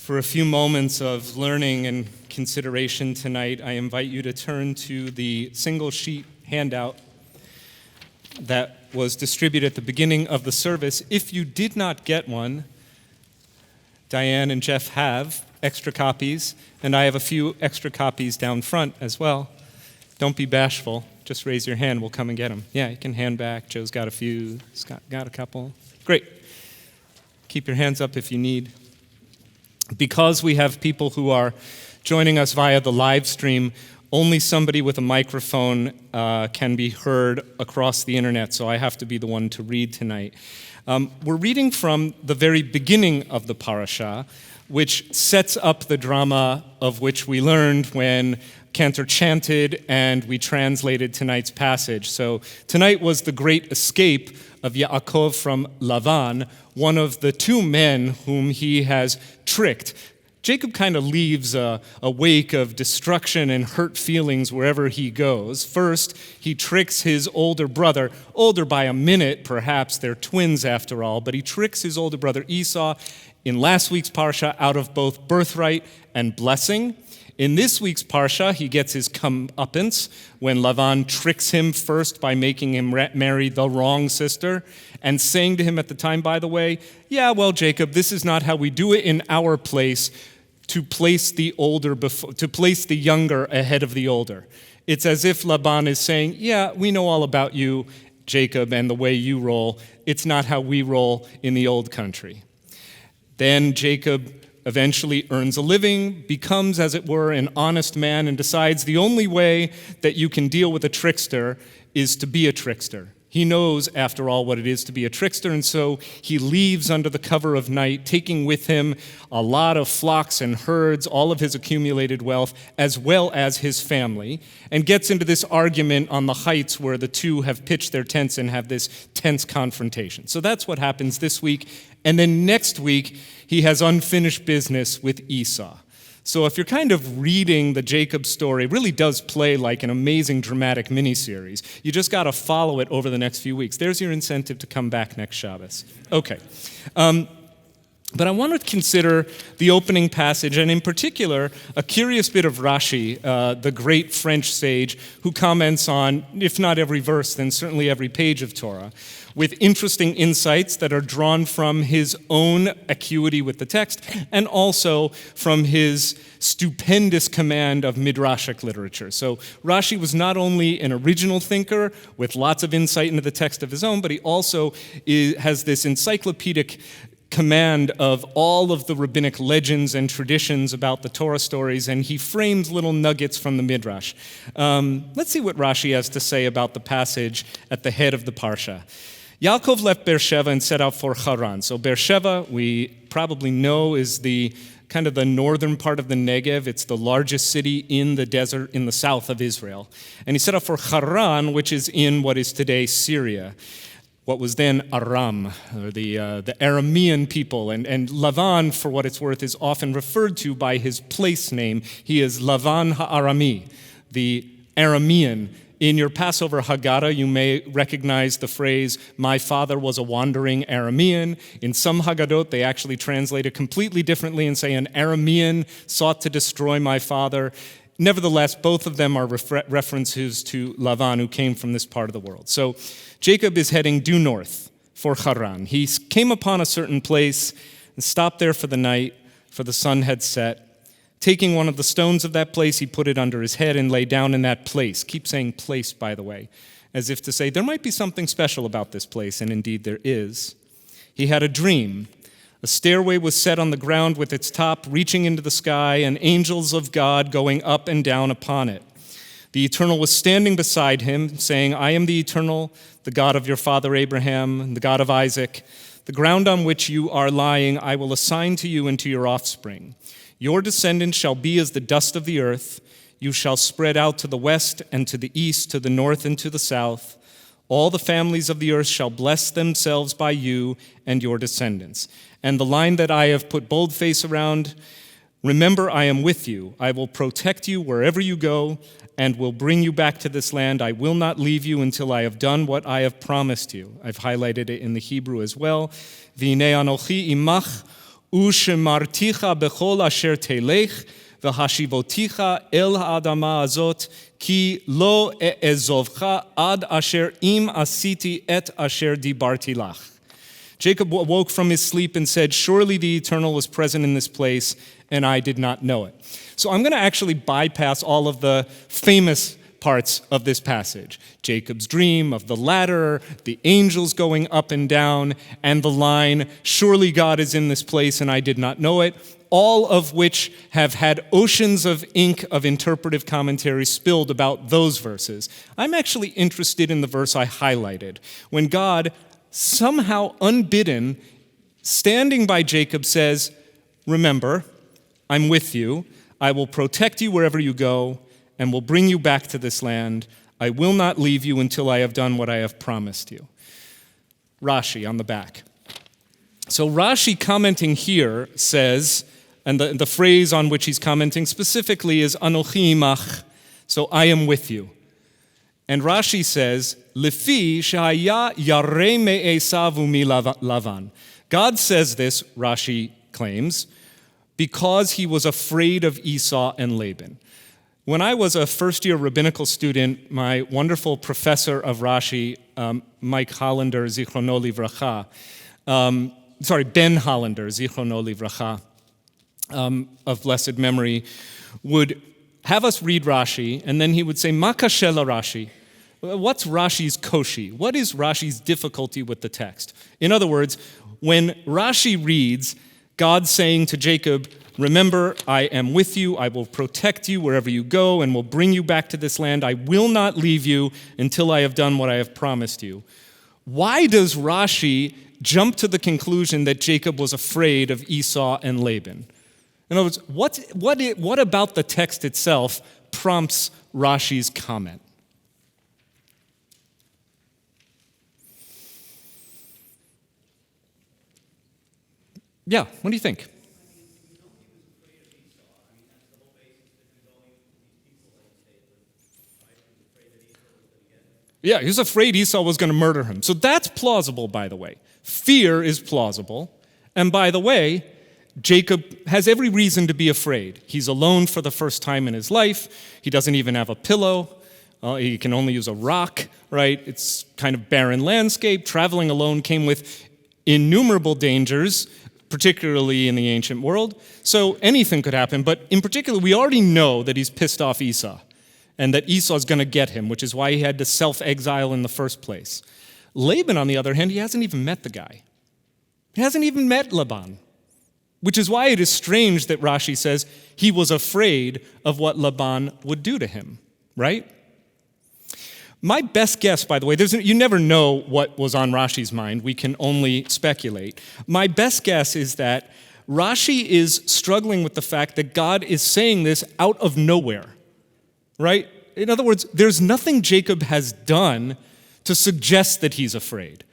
For a few moments of learning and consideration tonight, I invite you to turn to the single sheet handout that was distributed at the beginning of the service. If you did not get one, Diane and Jeff have extra copies, and I have a few extra copies down front as well. Don't be bashful. Just raise your hand. We'll come and get them. Yeah, you can hand back. Joe's got a few. Scott got a couple. Great. Keep your hands up if you need. Because we have people who are joining us via the live stream, only somebody with a microphone can be heard across the internet, so I have to be the one to read tonight. We're reading from the very beginning of the parasha, which sets up the drama of which we learned when Cantor chanted and we translated tonight's passage. So tonight was the great escape of Yaakov from Lavan, one of the two men whom he has tricked. Jacob kind of leaves a wake of destruction and hurt feelings wherever he goes. First, he tricks his older brother, older by a minute perhaps, they're twins after all, but he tricks his older brother Esau in last week's parsha out of both birthright and blessing. In this week's parsha, he gets his comeuppance when Lavan tricks him first by making him marry the wrong sister and saying to him at the time, by the way, yeah, well, Jacob, this is not how we do it in our place, to place the younger ahead of the older. It's as if Laban is saying, yeah, we know all about you, Jacob, and the way you roll. It's not how we roll in the old country. Then Jacob eventually earns a living, becomes, as it were, an honest man, and decides the only way that you can deal with a trickster is to be a trickster. He knows, after all, what it is to be a trickster, and so he leaves under the cover of night, taking with him a lot of flocks and herds, all of his accumulated wealth, as well as his family, and gets into this argument on the heights where the two have pitched their tents and have this tense confrontation. So that's what happens this week. And then next week, he has unfinished business with Esau. So if you're kind of reading the Jacob story, it really does play like an amazing dramatic miniseries. You just got to follow it over the next few weeks. There's your incentive to come back next Shabbos. Okay. But I want to consider the opening passage, and in particular, a curious bit of Rashi, the great French sage, who comments on, if not every verse, then certainly every page of Torah, with interesting insights that are drawn from his own acuity with the text, and also from his stupendous command of midrashic literature. So Rashi was not only an original thinker with lots of insight into the text of his own, but he also has this encyclopedic command of all of the rabbinic legends and traditions about the Torah stories, and he frames little nuggets from the Midrash. Let's see what Rashi has to say about the passage at the head of the Parsha. Yaakov left Beersheba and set out for Haran. So Beersheba, we probably know, is the kind of the northern part of the Negev. It's the largest city in the desert in the south of Israel. And he set out for Haran, which is in what is today Syria, what was then Aram, or the Aramean people. And Lavan, for what it's worth, is often referred to by his place name. He is Lavan HaArami, the Aramean. In your Passover Haggadah, you may recognize the phrase, my father was a wandering Aramean. In some Haggadot, they actually translate it completely differently and say, an Aramean sought to destroy my father. Nevertheless, both of them are references to Lavan, who came from this part of the world. So Jacob is heading due north for Haran. He came upon a certain place and stopped there for the night, for the sun had set. Taking one of the stones of that place, he put it under his head and lay down in that place. Keep saying place, by the way, as if to say there might be something special about this place, and indeed there is. He had a dream. A stairway was set on the ground with its top reaching into the sky, and angels of God going up and down upon it. The Eternal was standing beside him, saying, I am the Eternal, the God of your father Abraham, the God of Isaac. The ground on which you are lying I will assign to you and to your offspring. Your descendants shall be as the dust of the earth. You shall spread out to the west and to the east, to the north and to the south. All the families of the earth shall bless themselves by you and your descendants. And the line that I have put boldface around, remember I am with you. I will protect you wherever you go and will bring you back to this land. I will not leave you until I have done what I have promised you. I've highlighted it in the Hebrew as well. V'hinei anochi imach Ushemarticha bechol asher telech, v'hashivoticha el ha'adama azot, ki lo e'ezovcha ad asher im asiti et asher dibarti lach. Jacob awoke from his sleep and said, surely the Eternal was present in this place, and I did not know it. So I'm going to actually bypass all of the famous parts of this passage. Jacob's dream of the ladder, the angels going up and down, and the line, surely God is in this place, and I did not know it, all of which have had oceans of ink of interpretive commentary spilled about those verses. I'm actually interested in the verse I highlighted, when God, somehow unbidden, standing by Jacob, says, remember, I'm with you. I will protect you wherever you go and will bring you back to this land. I will not leave you until I have done what I have promised you. Rashi on the back. So Rashi commenting here says, and the phrase on which he's commenting specifically is Anochi imach, so I am with you. And Rashi says, Lefi shehaya yareh me'esav u'mi Lavan. God says this, Rashi claims, because he was afraid of Esau and Laban. When I was a first-year rabbinical student, my wonderful professor of Rashi, Mike Hollander, Zichrono Livracha, Ben Hollander, Zichrono Livracha, of blessed memory, would have us read Rashi, and then he would say, Ma kashe Rashi? What's Rashi's koshi? What is Rashi's difficulty with the text? In other words, when Rashi reads God saying to Jacob, remember, I am with you, I will protect you wherever you go, and will bring you back to this land. I will not leave you until I have done what I have promised you. Why does Rashi jump to the conclusion that Jacob was afraid of Esau and Laban? In other words, what about the text itself prompts Rashi's comment? Yeah, what do you think? Yeah, he was afraid Esau was going to murder him. So that's plausible, by the way. Fear is plausible. And by the way, Jacob has every reason to be afraid. He's alone for the first time in his life. He doesn't even have a pillow. He can only use a rock, right? It's kind of barren landscape. Traveling alone came with innumerable dangers, particularly in the ancient world. So anything could happen. But in particular, we already know that he's pissed off Esau and that Esau's going to get him, which is why he had to self-exile in the first place. Laban, on the other hand, he hasn't even met the guy. He hasn't even met Laban, which is why it is strange that Rashi says he was afraid of what Laban would do to him, right? My best guess, by the way, you never know what was on Rashi's mind. We can only speculate. My best guess is that Rashi is struggling with the fact that God is saying this out of nowhere, right? In other words, there's nothing Jacob has done to suggest that he's afraid.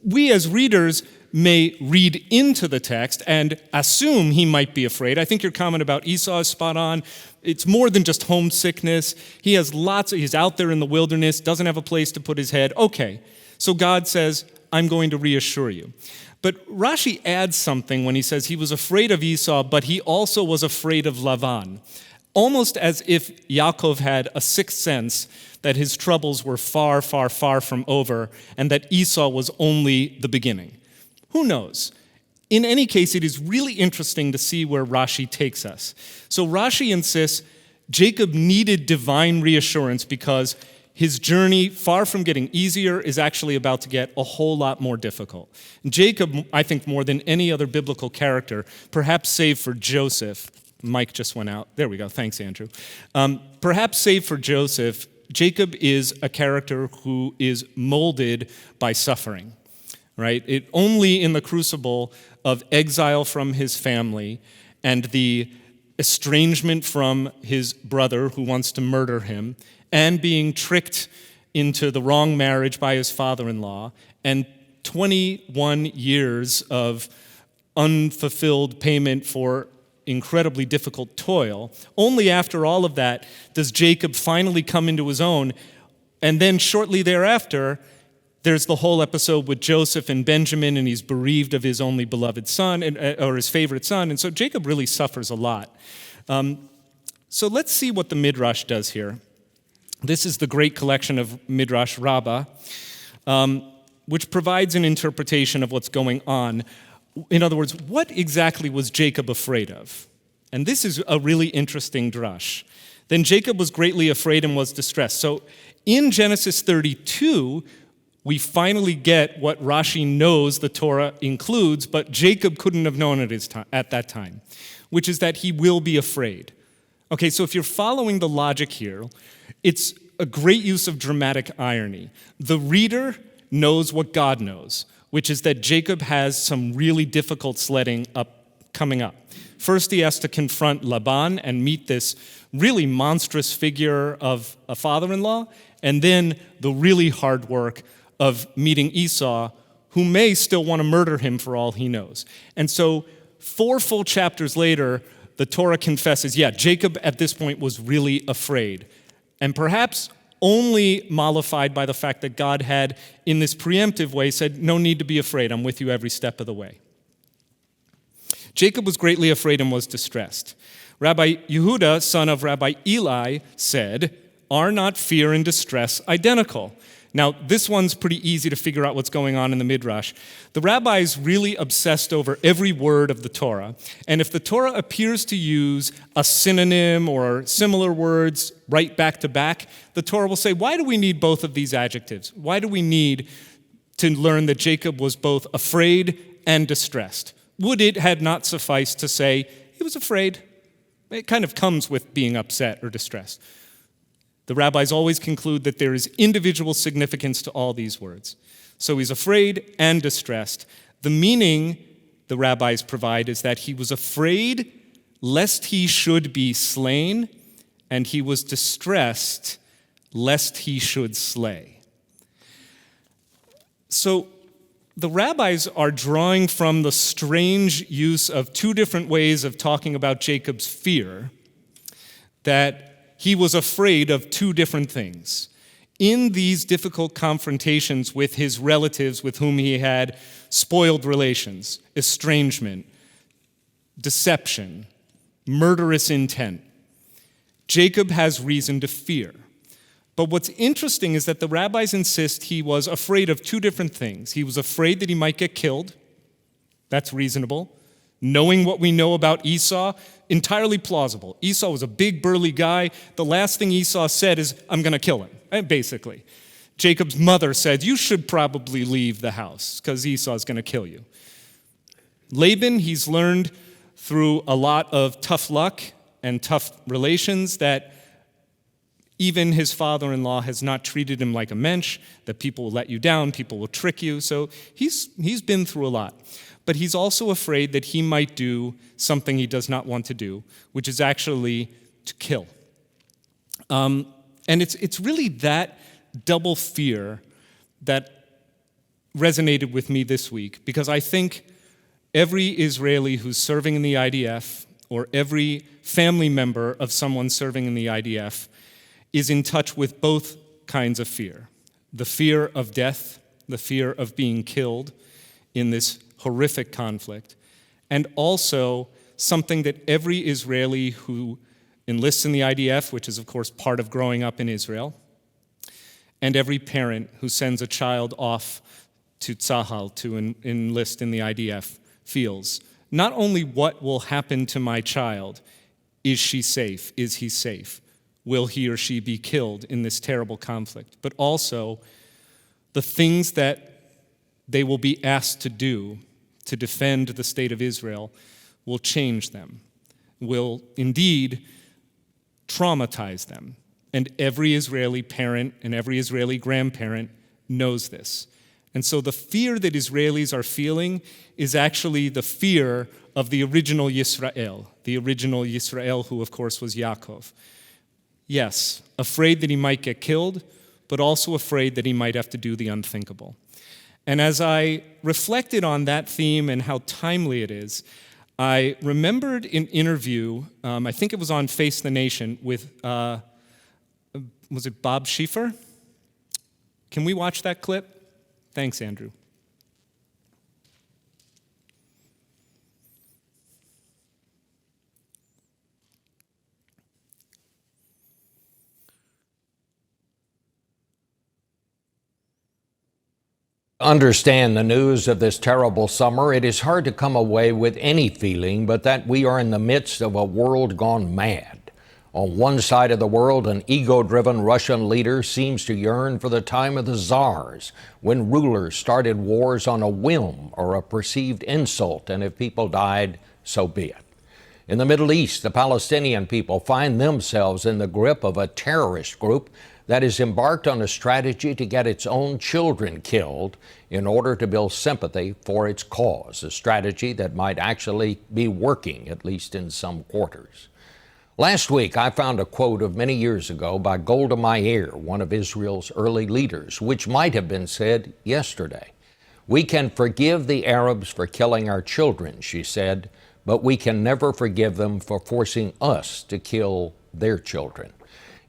We as readers may read into the text and assume he might be afraid. I think your comment about Esau is spot on. It's more than just homesickness. He's out there in the wilderness, doesn't have a place to put his head. Okay, so God says, I'm going to reassure you. But Rashi adds something when he says he was afraid of Esau, but he also was afraid of Lavan. Almost as if Yaakov had a sixth sense that his troubles were far, far, far from over, and that Esau was only the beginning. Who knows? In any case, it is really interesting to see where Rashi takes us. So Rashi insists Jacob needed divine reassurance because his journey, far from getting easier, is actually about to get a whole lot more difficult. Jacob, I think more than any other biblical character, perhaps save for Joseph, Mike just went out. There we go. Thanks, Andrew. Perhaps save for Joseph, Jacob is a character who is molded by suffering, right? It only in the crucible of exile from his family and the estrangement from his brother who wants to murder him and being tricked into the wrong marriage by his father-in-law and 21 years of unfulfilled payment for incredibly difficult toil. Only after all of that does Jacob finally come into his own, and then shortly thereafter, There's the whole episode with Joseph and Benjamin, and he's bereaved of his only beloved son, or his favorite son, and so Jacob really suffers a lot. So let's see what the Midrash does here. This is the great collection of Midrash Rabbah, which provides an interpretation of what's going on. In other words, what exactly was Jacob afraid of? And this is a really interesting drush. Then Jacob was greatly afraid and was distressed. So in Genesis 32, we finally get what Rashi knows the Torah includes, but Jacob couldn't have known it at that time, which is that he will be afraid. Okay, so if you're following the logic here, it's a great use of dramatic irony. The reader knows what God knows, which is that Jacob has some really difficult sledding coming up. First, he has to confront Laban and meet this really monstrous figure of a father-in-law, and then the really hard work of meeting Esau, who may still want to murder him for all he knows. And so 4 full chapters later, the Torah confesses, yeah, Jacob at this point was really afraid, and perhaps only mollified by the fact that God had, in this preemptive way, said, no need to be afraid, I'm with you every step of the way. Jacob was greatly afraid and was distressed. Rabbi Yehuda, son of Rabbi Eli, said, are not fear and distress identical? Now, this one's pretty easy to figure out what's going on in the Midrash. The rabbis really obsessed over every word of the Torah, and if the Torah appears to use a synonym or similar words right back to back, the Torah will say, why do we need both of these adjectives? Why do we need to learn that Jacob was both afraid and distressed? Would it had not sufficed to say he was afraid? It kind of comes with being upset or distressed. The rabbis always conclude that there is individual significance to all these words. So he's afraid and distressed. The meaning the rabbis provide is that he was afraid lest he should be slain, and he was distressed lest he should slay. So the rabbis are drawing from the strange use of 2 different ways of talking about Jacob's fear, that he was afraid of 2 different things. In these difficult confrontations with his relatives with whom he had spoiled relations, estrangement, deception, murderous intent, Jacob has reason to fear. But what's interesting is that the rabbis insist he was afraid of 2 different things. He was afraid that he might get killed. That's reasonable. Knowing what we know about Esau, entirely plausible. Esau was a big, burly guy. The last thing Esau said is, I'm going to kill him, basically. Jacob's mother said, you should probably leave the house because Esau's going to kill you. Laban, he's learned through a lot of tough luck and tough relations that even his father-in-law has not treated him like a mensch, that people will let you down, people will trick you. So he's been through a lot. But he's also afraid that he might do something he does not want to do, which is actually to kill. And it's really that double fear that resonated with me this week, because I think every Israeli who's serving in the IDF, or every family member of someone serving in the IDF, is in touch with both kinds of fear. The fear of death, the fear of being killed in this horrific conflict, and also something that every Israeli who enlists in the IDF, which is of course part of growing up in Israel, and every parent who sends a child off to Tzahal to enlist in the IDF feels. Not only what will happen to my child, is she safe, is he safe, will he or she be killed in this terrible conflict, but also the things that they will be asked to do to defend the state of Israel will change them, will indeed traumatize them. And every Israeli parent and every Israeli grandparent knows this. And so the fear that Israelis are feeling is actually the fear of the original Yisrael, who of course was Yaakov. Yes, afraid that he might get killed, but also afraid that he might have to do the unthinkable. And as I reflected on that theme and how timely it is, I remembered an interview, I think it was on Face the Nation, with, was it Bob Schieffer? Can we watch that clip? Thanks, Andrew. Understand the news of this terrible summer, it is hard to come away with any feeling but that we are in the midst of a world gone mad. On one side of the world, an ego-driven Russian leader seems to yearn for the time of the czars, when rulers started wars on a whim or a perceived insult, and if people died, so be it. In the Middle East, the Palestinian people find themselves in the grip of a terrorist group that has embarked on a strategy to get its own children killed in order to build sympathy for its cause, a strategy that might actually be working, at least in some quarters. Last week, I found a quote of many years ago by Golda Meir, one of Israel's early leaders, which might have been said yesterday. "We can forgive the Arabs for killing our children," she said, "but we can never forgive them for forcing us to kill their children."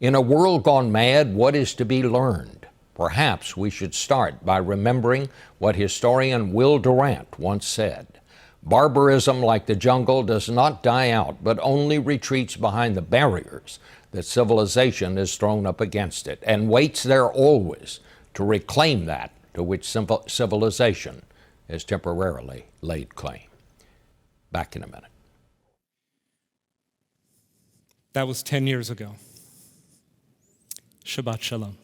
In a world gone mad, what is to be learned? Perhaps we should start by remembering what historian Will Durant once said. Barbarism, like the jungle, does not die out, but only retreats behind the barriers that civilization has thrown up against it, and waits there always to reclaim that to which civilization has temporarily laid claim. Back in a minute. That was 10 years ago. Shabbat Shalom.